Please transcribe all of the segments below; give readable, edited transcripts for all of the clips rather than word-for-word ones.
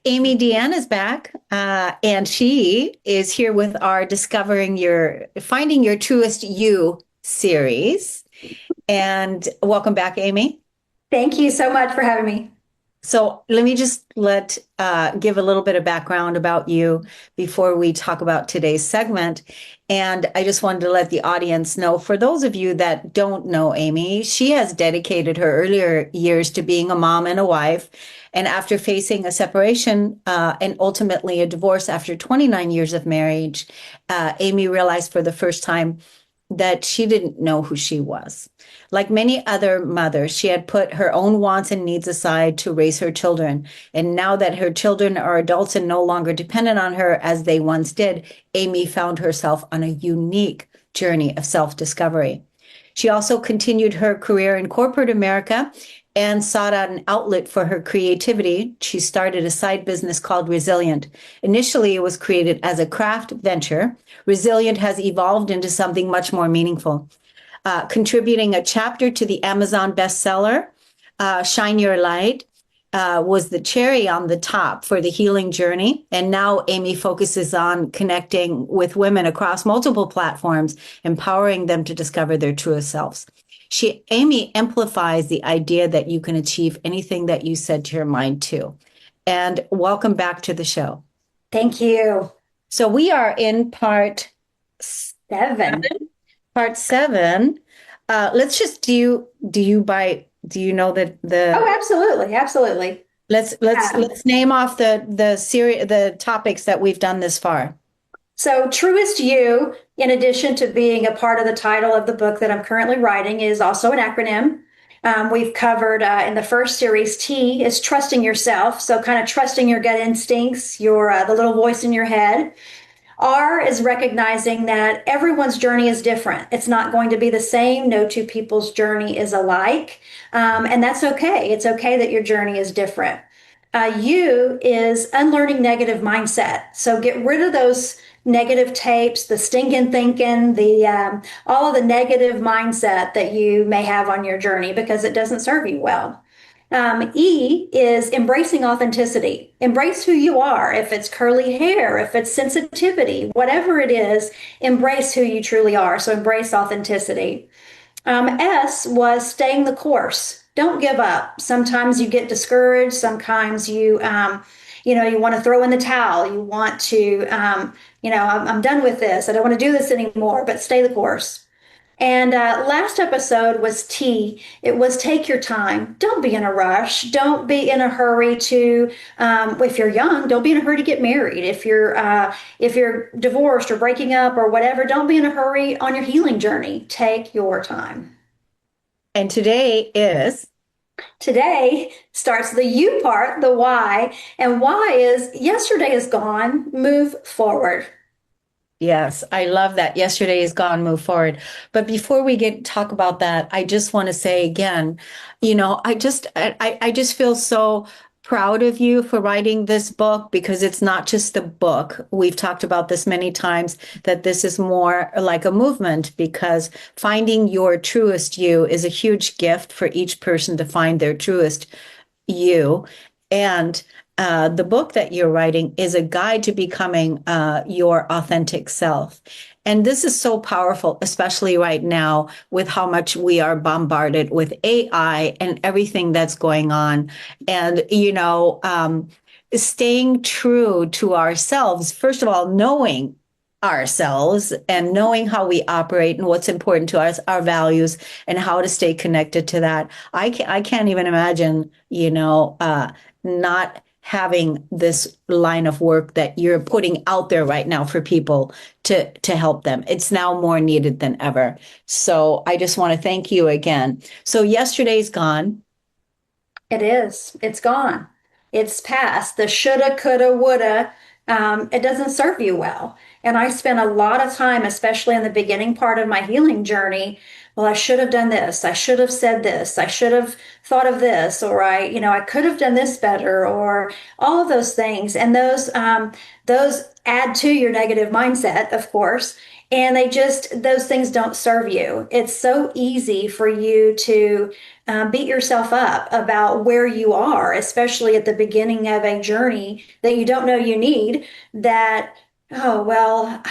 Amy Deanne is back, and she is here with our Finding Your Truest You series. And welcome back, Amy. Thank you so much for having me. So let me just give a little bit of background about you before we talk about today's segment. And I just wanted to let the audience know, for those of you that don't know Amy, she has dedicated her earlier years to being a mom and a wife. And after facing a separation and ultimately a divorce after 29 years of marriage, Amy realized for the first time that she didn't know who she was. Like many other mothers, she had put her own wants and needs aside to raise her children. And now that her children are adults and no longer dependent on her as they once did, Amy found herself on a unique journey of self-discovery. She also continued her career in corporate America and sought out an outlet for her creativity. She started a side business called Resilient. Initially, it was created as a craft venture. Resilient has evolved into something much more meaningful, contributing a chapter to the Amazon bestseller, Shine Your Light. Was the cherry on the top for the healing journey. And now Amy focuses on connecting with women across multiple platforms, empowering them to discover their truest selves. Amy amplifies the idea that you can achieve anything that you set your mind to. And welcome back to the show. Thank you. So we are in part Seven. seven. Part seven. Let's just do you know that Oh, the absolutely. Absolutely. Um, let's name off the topics that we've done this far. so, Truest You, in addition to being a part of the title of the book that I'm currently writing, is also an acronym. We've covered in the first series, T is trusting yourself. So, kind of trusting your gut instincts, the little voice in your head. R is recognizing that everyone's journey is different. It's not going to be the same. No two people's journey is alike. And that's okay. It's okay that your journey is different. U is unlearning negative mindset. So get rid of those negative tapes, the stinking thinking, the all of the negative mindset that you may have on your journey because it doesn't serve you well. E is embracing authenticity. Embrace who you are. If it's curly hair, if it's sensitivity, whatever it is, embrace who you truly are. So embrace authenticity. S was staying the course. Don't give up. Sometimes you get discouraged. Sometimes you want to throw in the towel. You want to, I'm done with this. I don't want to do this anymore, but stay the course. And last episode was T. It was take your time. Don't be in a rush. Don't be in a hurry to. If you're young, don't be in a hurry to get married. If you're divorced or breaking up or whatever, don't be in a hurry on your healing journey. Take your time. And today is Today starts the U part, the why, and why is yesterday is gone. Move forward. Yes, I love that. Yesterday is gone, move forward. But before we get talk about that, I just want to say again, I just feel so proud of you for writing this book because it's not just a book. We've talked about this many times that this is more like a movement because finding your truest you is a huge gift for each person to find their truest you. And the book that you're writing is a guide to becoming your authentic self. And this is so powerful, especially right now with how much we are bombarded with AI and everything that's going on. And, staying true to ourselves, first of all, knowing ourselves and knowing how we operate and what's important to us, our values, and how to stay connected to that. I can't even imagine, not having this line of work that you're putting out there right now for people to help them. It's now more needed than ever. So I just want to thank you again. So yesterday's gone. It is. It's gone. It's past. The shoulda, coulda, woulda. It doesn't serve you well. And I spent a lot of time, especially in the beginning part of my healing journey. Well, I should have done this. I should have said this. I should have thought of this, or I could have done this better, or all of those things. And those add to your negative mindset, of course. And those things don't serve you. It's so easy for you to beat yourself up about where you are, especially at the beginning of a journey that you don't know you need. That, oh, well,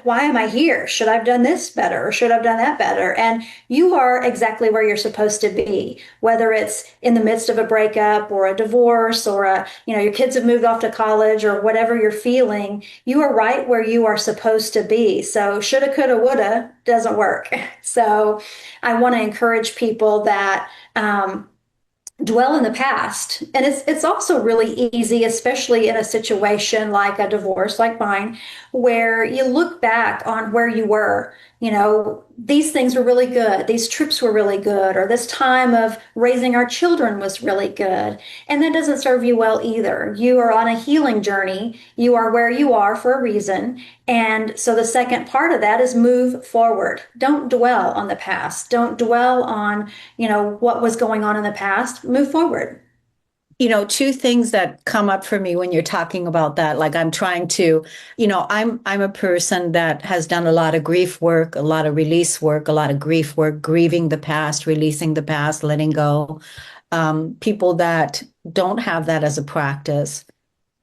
why am I here? Should I have done this better or should I have done that better? And you are exactly where you're supposed to be, whether it's in the midst of a breakup or a divorce or your kids have moved off to college or whatever you're feeling. You are right where you are supposed to be. So shoulda, coulda, woulda doesn't work. So I want to encourage people that dwell in the past. And it's also really easy, especially in a situation like a divorce like mine, where you look back on where you were. These things were really good. These trips were really good, or this time of raising our children was really good. And that doesn't serve you well either. You are on a healing journey. You are where you are for a reason. And so the second part of that is move forward. Don't dwell on the past. Don't dwell on, what was going on in the past. Move forward. Two things that come up for me when you're talking about that, like I'm trying to, I'm a person that has done a lot of grief work, a lot of release work, a lot of grief work, grieving the past, releasing the past, letting go. People that don't have that as a practice,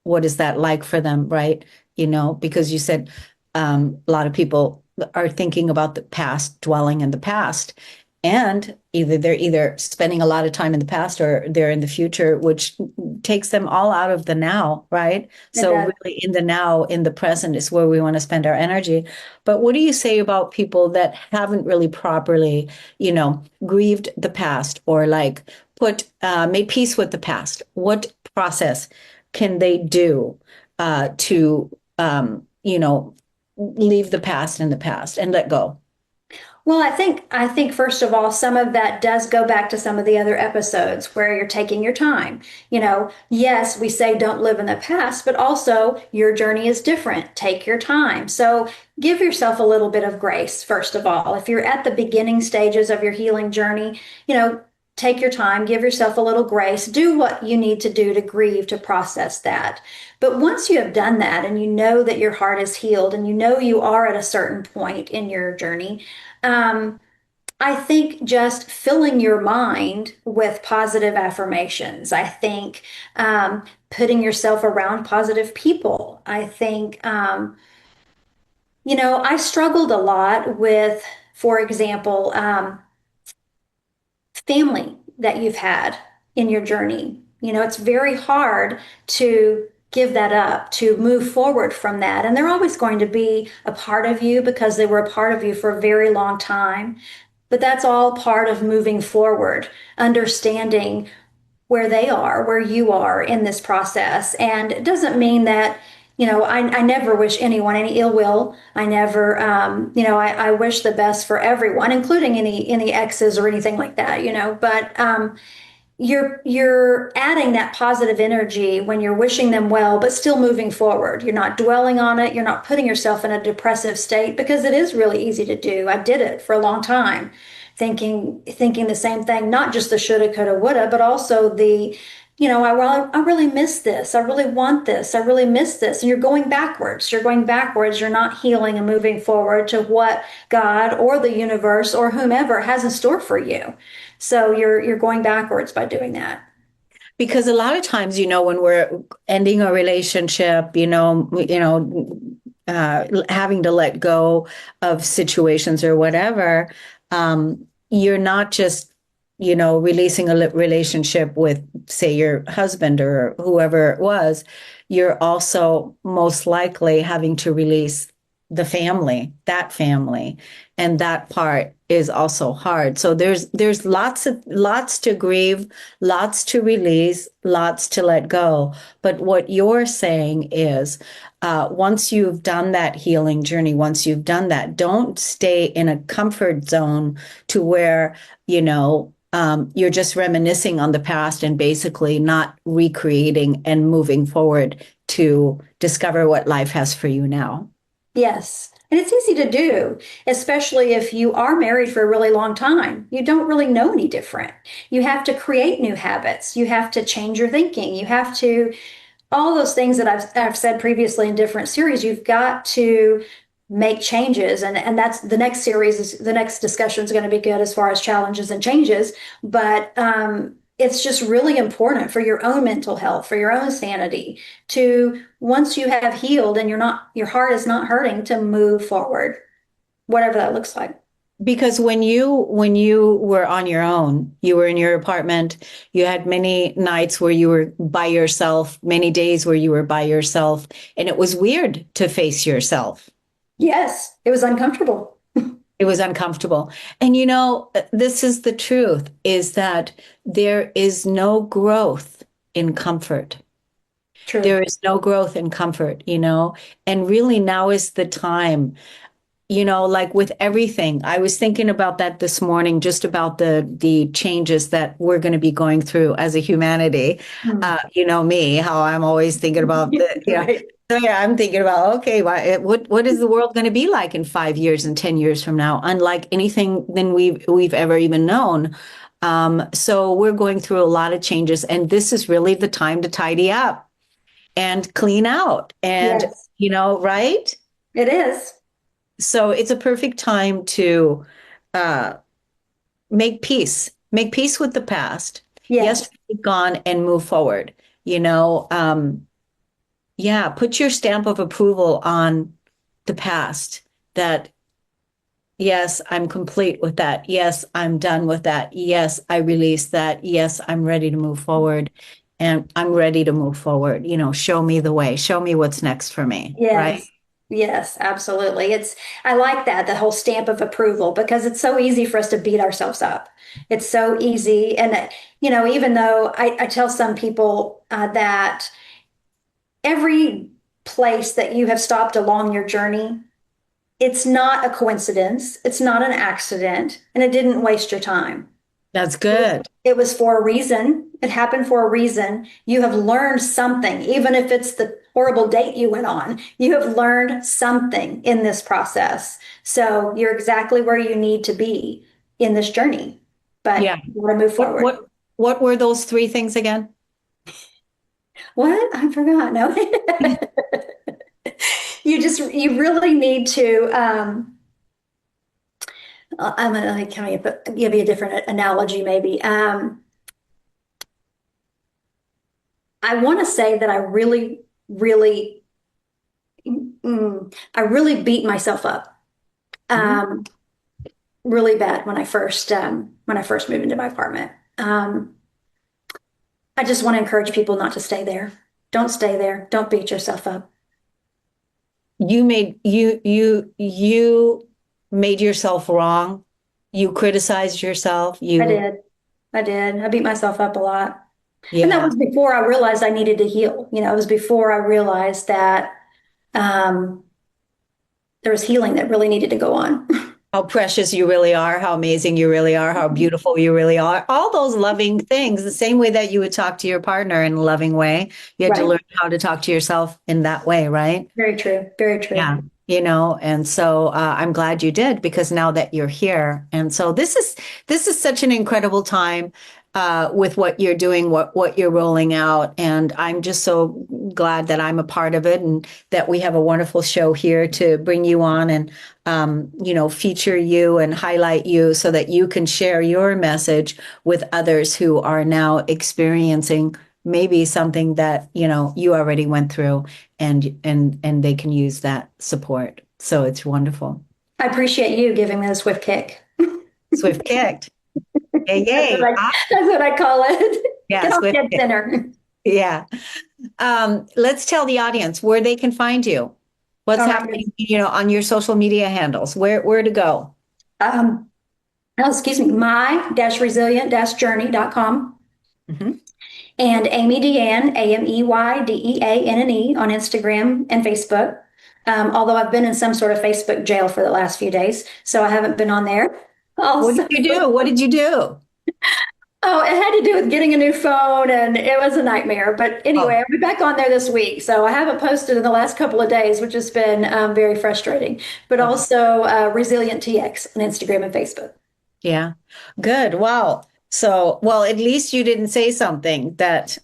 what is that like for them, right? Because you said a lot of people are thinking about the past, dwelling in the past, and they're spending a lot of time in the past or they're in the future, which takes them all out of the now, right? It So does. really in the now, in the present is where we want to spend our energy. But what do you say about people that haven't really properly, grieved the past or like made peace with the past? What process can they do to leave the past in the past and let go? Well, I think first of all, some of that does go back to some of the other episodes where you're taking your time. Yes, we say don't live in the past, but also your journey is different. Take your time. So give yourself a little bit of grace, first of all. If you're at the beginning stages of your healing journey, take your time, give yourself a little grace, do what you need to do to grieve, to process that. But once you have done that and you know that your heart is healed and you know you are at a certain point in your journey, um, I think just filling your mind with positive affirmations. I think putting yourself around positive people. I think, I struggled a lot with, for example, family that you've had in your journey. It's very hard to give that up, to move forward from that. And they're always going to be a part of you because they were a part of you for a very long time. But that's all part of moving forward, understanding where they are, where you are in this process. And it doesn't mean that, I never wish anyone any ill will. I never, I wish the best for everyone, including any exes or anything like that, but you're adding that positive energy when you're wishing them well, but still moving forward. You're not dwelling on it. You're not putting yourself in a depressive state because it is really easy to do. I did it for a long time, thinking the same thing, not just the shoulda, coulda, woulda, but also I really miss this. I really want this. I really miss this. And you're going backwards. You're going backwards. You're not healing and moving forward to what God or the universe or whomever has in store for you. So you're going backwards by doing that. Because a lot of times, when we're ending a relationship, having to let go of situations or whatever, you're not just, releasing a relationship with, say, your husband or whoever it was. You're also most likely having to release that family, and that part is also hard. So there's lots to grieve, lots to release, lots to let go. But what you're saying is, once you've done that healing journey, once you've done that, don't stay in a comfort zone to where, you're just reminiscing on the past and basically not recreating and moving forward to discover what life has for you now. Yes. And it's easy to do, especially if you are married for a really long time. You don't really know any different. You have to create new habits. You have to change your thinking. You have to, all those things that I've said previously in different series, you've got to make changes. And that's the next series is the next discussion is going to be good as far as challenges and changes. But it's just really important for your own mental health, for your own sanity, to once you have healed and your heart is not hurting, to move forward, whatever that looks like. Because when you were on your own, you were in your apartment, you had many nights where you were by yourself, many days where you were by yourself, and it was weird to face yourself. Yes, it was uncomfortable. It was uncomfortable. And this is the truth, is that there is no growth in comfort. True. There is no growth in comfort. And really now is the time, like with everything. I was thinking about that this morning, just about the changes that we're going to be going through as a humanity. Hmm. You know me, how I'm always thinking about Right. so yeah, I'm thinking about, okay, what is the world going to be like in 5 years and 10 years from now? Unlike anything than we've ever even known. So we're going through a lot of changes, and this is really the time to tidy up and clean out, and Yes, right? it is. So it's a perfect time to uh, make peace with the past. Yes, Yesterday gone, and move forward. You know, um, yeah, put your stamp of approval on the past. That yes, I'm complete with that. Yes, I'm done with that. Yes, I release that. Yes, I'm ready to move forward. And I'm ready to move forward. Show me the way. Show me what's next for me. Right? yes, yes, absolutely. I like that, the whole stamp of approval, because it's so easy for us to beat ourselves up. It's so easy. And, even though I tell some people that every place that you have stopped along your journey, it's not a coincidence, it's not an accident, and it didn't waste your time. That's good. It was for a reason. It happened for a reason. You have learned something, even if it's the horrible date you went on. You have learned something in this process. So you're exactly where you need to be in this journey, but Yeah. you want to move What forward. what what were those three things again? What? I forgot. No. You really need to, I'm going to like kind of give you a different analogy maybe. I want to say that I really beat myself up Mhm. um, really bad when I first moved into my apartment. I just want to encourage people not to stay there. Don't stay there. Don't beat yourself up. You made yourself wrong. You criticized yourself. I You did. I did. I beat myself up a lot. And that Yeah. was before I realized I needed to heal. It was before I realized that um, there was healing that really needed to go on. How precious you really are, how amazing you really are, how beautiful you really are. All those loving things, the same way that you would talk to your partner in a loving way. You had to Right. learn how to talk to yourself in that way, right? Very true. Very true. Yeah, and so I'm glad you did, because now that you're here, and so this is such an incredible time with what you're doing, what you're rolling out, and I'm just so glad that I'm a part of it, and that we have a wonderful show here to bring you on and feature you and highlight you so that you can share your message with others who are now experiencing maybe something that you already went through, and they can use that support. So it's wonderful. I appreciate you giving me a swift kick. Swift kicked. Yay, That's what yay. that's what I call it. Yeah, Get off swift dead kick. center. Yeah. Let's tell the audience where they can find you. What's All right. happening, on your social media handles, where to go. Um, excuse me, my-resilient-journey.com Mhm. and Amy Deanne, AMEYDEANNE on Instagram and Facebook. Although I've been in some sort of Facebook jail for the last few days, so I haven't been on there. What did Also, you do? What did you do? oh, it had to do with getting a new phone and it was a nightmare. But anyway, Oh, I'll be back on there this week. So I haven't posted in the last couple of days, which has been very frustrating. But okay. also Resilient TX on Instagram and Facebook. Yeah. Good. Wow. So, well, at least you didn't say something that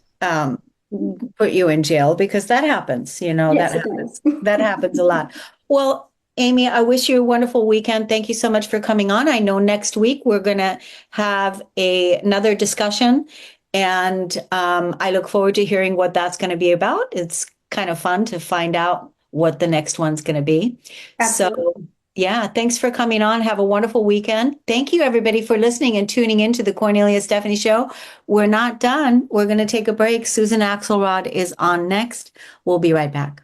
put you in jail, because that happens, Yes, it does. that happens a lot. Well, Amy, I wish you a wonderful weekend. Thank you so much for coming on. I know next week we're going to have another discussion, and I look forward to hearing what that's going to be about. It's kind of fun to find out what the next one's going to be. So, Absolutely. yeah, thanks for coming on. Have a wonderful weekend. Thank you, everybody, for listening and tuning into the Cornelia Stephanie Show. We're not done. We're going to take a break. Susan Axelrod is on next. We'll be right back.